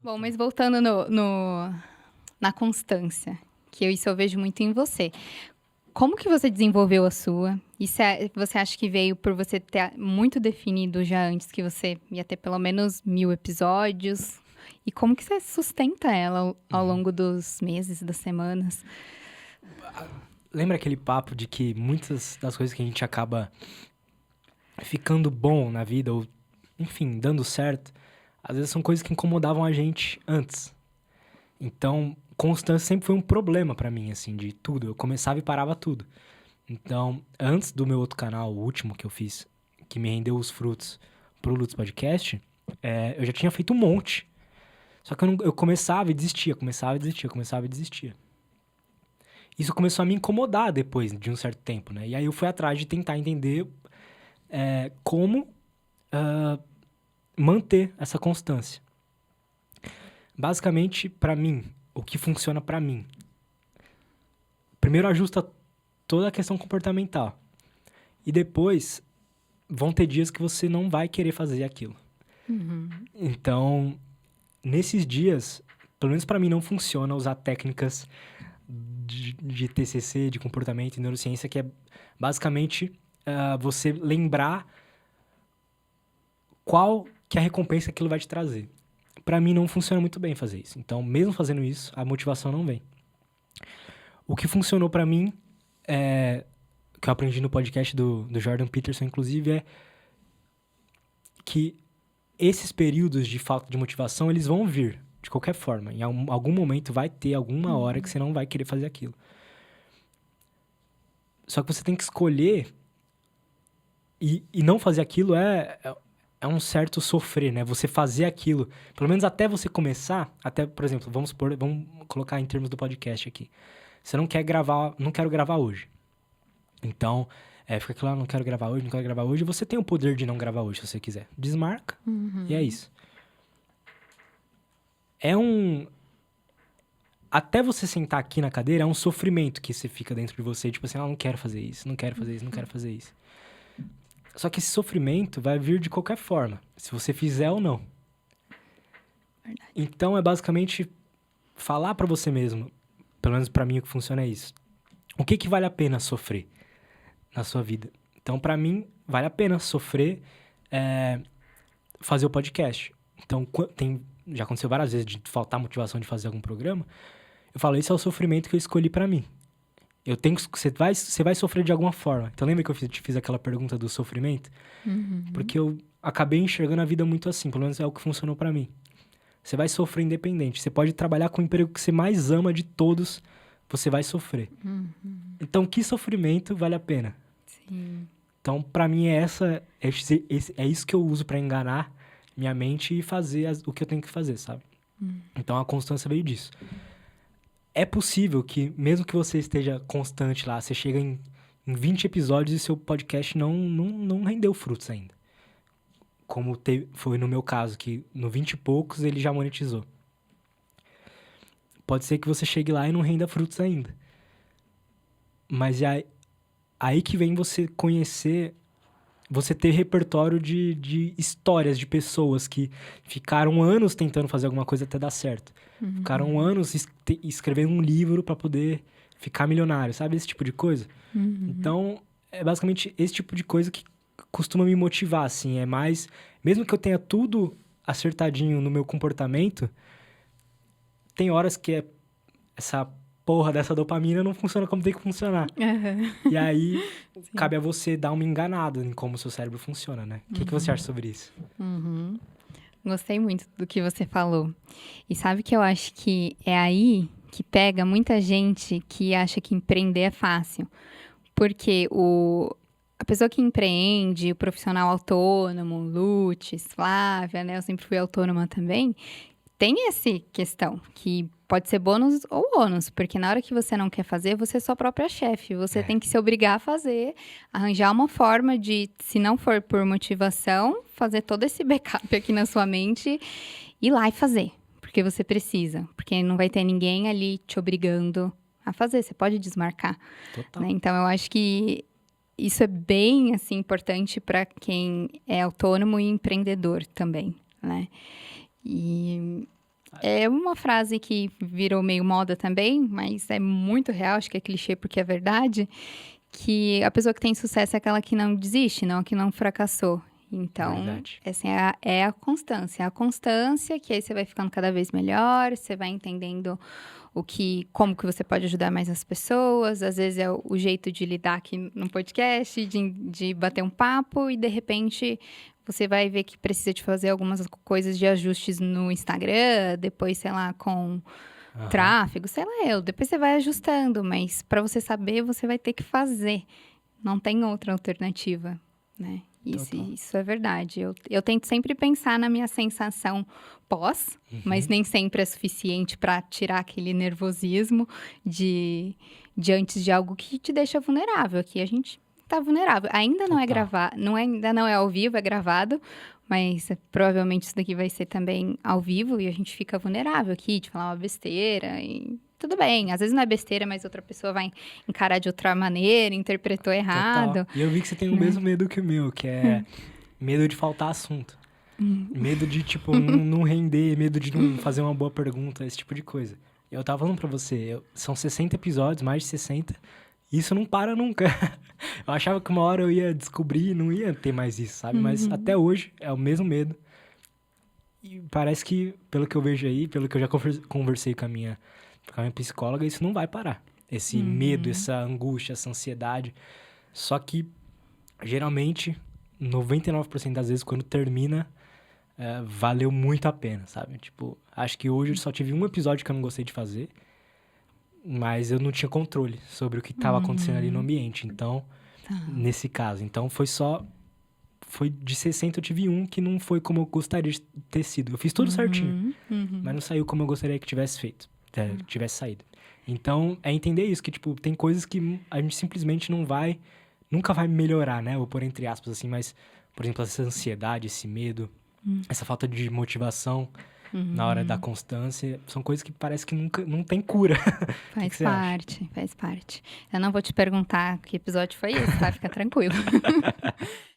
Bom, mas voltando na constância, que isso eu vejo muito em você. Como que você desenvolveu a sua? Você acha que veio por você ter muito definido já antes que você ia ter pelo menos 1000 episódios? E como que você sustenta ela ao longo dos meses, das semanas? Lembra aquele papo de que muitas das coisas que a gente acaba ficando bom na vida, ou enfim, dando certo, às vezes são coisas que incomodavam a gente antes. Então, constância sempre foi um problema pra mim, assim, de tudo. Eu começava e parava tudo. Então, antes do meu outro canal, o último que eu fiz, que me rendeu os frutos pro Lutz Podcast, eu já tinha feito um monte. Só que eu começava e desistia, começava e desistia, começava e desistia. Isso começou a me incomodar depois de um certo tempo, né? E aí eu fui atrás de tentar entender como manter essa constância. Basicamente, pra mim, o que funciona pra mim. Primeiro ajusta toda a questão comportamental. E depois, vão ter dias que você não vai querer fazer aquilo. Uhum. Então, nesses dias, pelo menos pra mim, não funciona usar técnicas de TCC, de comportamento e neurociência, que é basicamente você lembrar qual que é a recompensa que aquilo vai te trazer. Pra mim, não funciona muito bem fazer isso. Então, mesmo fazendo isso, a motivação não vem. O que funcionou pra mim, que eu aprendi no podcast do Jordan Peterson, inclusive, é que esses períodos de falta de motivação, eles vão vir, de qualquer forma. Em algum momento vai ter alguma hora que você não vai querer fazer aquilo. Só que você tem que escolher e não fazer aquilo é um certo sofrer, né? Você fazer aquilo, pelo menos até você começar, até, por exemplo, vamos colocar em termos do podcast aqui. Você não quero gravar hoje. Então, fica aquilo lá, não quero gravar hoje. Você tem o poder de não gravar hoje, se você quiser. Desmarca e é isso. Até você sentar aqui na cadeira, é um sofrimento que você fica dentro de você. Tipo assim, não quero fazer isso, não quero fazer isso, não quero fazer isso. Só que esse sofrimento vai vir de qualquer forma, se você fizer ou não. Verdade. Então, é basicamente falar pra você mesmo, pelo menos pra mim o que funciona é isso. O que vale a pena sofrer na sua vida? Então, pra mim, vale a pena sofrer fazer o podcast. Então, já aconteceu várias vezes de faltar motivação de fazer algum programa. Eu falo, esse é o sofrimento que eu escolhi pra mim. Você vai sofrer de alguma forma. Então, lembra que eu te fiz aquela pergunta do sofrimento? Uhum. Porque eu acabei enxergando a vida muito assim. Pelo menos é o que funcionou pra mim. Você vai sofrer independente. Você pode trabalhar com o emprego que você mais ama de todos. Você vai sofrer. Uhum. Então, que sofrimento vale a pena? Sim. Então, pra mim, é isso que eu uso pra enganar minha mente e fazer o que eu tenho que fazer, sabe? Então, a constância veio disso. É possível que, mesmo que você esteja constante lá, você chega em 20 episódios e seu podcast não rendeu frutos ainda. Como foi no meu caso, que no 20 e poucos ele já monetizou. Pode ser que você chegue lá e não renda frutos ainda. Mas é aí que vem você conhecer, você ter repertório de histórias de pessoas que ficaram anos tentando fazer alguma coisa até dar certo. Ficaram anos escrevendo um livro para poder ficar milionário, sabe? Esse tipo de coisa. Então, é basicamente esse tipo de coisa que costuma me motivar, assim. É mais... Mesmo que eu tenha tudo acertadinho no meu comportamento, tem horas que essa porra dessa dopamina não funciona como tem que funcionar. Uhum. E aí, cabe a você dar uma enganada em como o seu cérebro funciona, né? O que você acha sobre isso? Uhum. Gostei muito do que você falou. E sabe que eu acho que é aí que pega muita gente que acha que empreender é fácil. Porque a pessoa que empreende, o profissional autônomo, Lutz, Flávia, né? Eu sempre fui autônoma também. Tem essa questão, que pode ser bônus ou ônus, porque na hora que você não quer fazer, você é sua própria chefe. Você tem que se obrigar a fazer, arranjar uma forma de, se não for por motivação, fazer todo esse backup aqui na sua mente, ir lá e fazer, porque você precisa. Porque não vai ter ninguém ali te obrigando a fazer, você pode desmarcar. Total. Né? Então, eu acho que isso é bem, assim, importante para quem é autônomo e empreendedor também, né? E É uma frase que virou meio moda também, mas é muito real, acho que é clichê porque é verdade, que a pessoa que tem sucesso é aquela que não desiste, não a que não fracassou. Então, Verdade. essa é a constância. É a constância que aí você vai ficando cada vez melhor, você vai entendendo como que você pode ajudar mais as pessoas. Às vezes é o jeito de lidar aqui no podcast, de bater um papo e, de repente, você vai ver que precisa de fazer algumas coisas de ajustes no Instagram, depois, sei lá, com Aham. tráfego, sei lá eu. Depois você vai ajustando, mas para você saber, você vai ter que fazer. Não tem outra alternativa, né? Total. Isso é verdade. Eu tento sempre pensar na minha sensação pós, mas nem sempre é suficiente para tirar aquele nervosismo de antes de algo que te deixa vulnerável. Aqui a gente tá vulnerável. Ainda não é Total. gravado, ainda não é ao vivo, é gravado, mas provavelmente isso daqui vai ser também ao vivo e a gente fica vulnerável aqui de falar uma besteira e tudo bem. Às vezes não é besteira, mas outra pessoa vai encarar de outra maneira, interpretou Total. errado, E eu vi que você tem o né? mesmo medo que o meu, que é medo de faltar assunto. Medo de, tipo, não render, medo de não fazer uma boa pergunta, esse tipo de coisa. Eu tava falando pra você, são 60 episódios, mais de 60, e isso não para nunca. Eu achava que uma hora eu ia descobrir e não ia ter mais isso, sabe? Mas até hoje é o mesmo medo. E parece que, pelo que eu vejo aí, pelo que eu já conversei com a minha psicóloga, isso não vai parar. Esse medo, essa angústia, essa ansiedade. Só que, geralmente, 99% das vezes, quando termina, valeu muito a pena, sabe? Tipo, acho que hoje eu só tive um episódio que eu não gostei de fazer, mas eu não tinha controle sobre o que estava acontecendo ali no ambiente. Então, nesse caso, então foi de 60 eu tive um que não foi como eu gostaria de ter sido. Eu fiz tudo certinho, mas não saiu como eu gostaria que tivesse feito, que tivesse saído. Então, é entender isso, que, tipo, tem coisas que a gente simplesmente nunca vai melhorar, né? Vou pôr entre aspas, assim, mas, por exemplo, essa ansiedade, esse medo, essa falta de motivação na hora da constância, são coisas que parece que nunca, não tem cura. O que Faz você acha? parte, faz parte. Eu não vou te perguntar que episódio foi esse, tá? Fica tranquilo.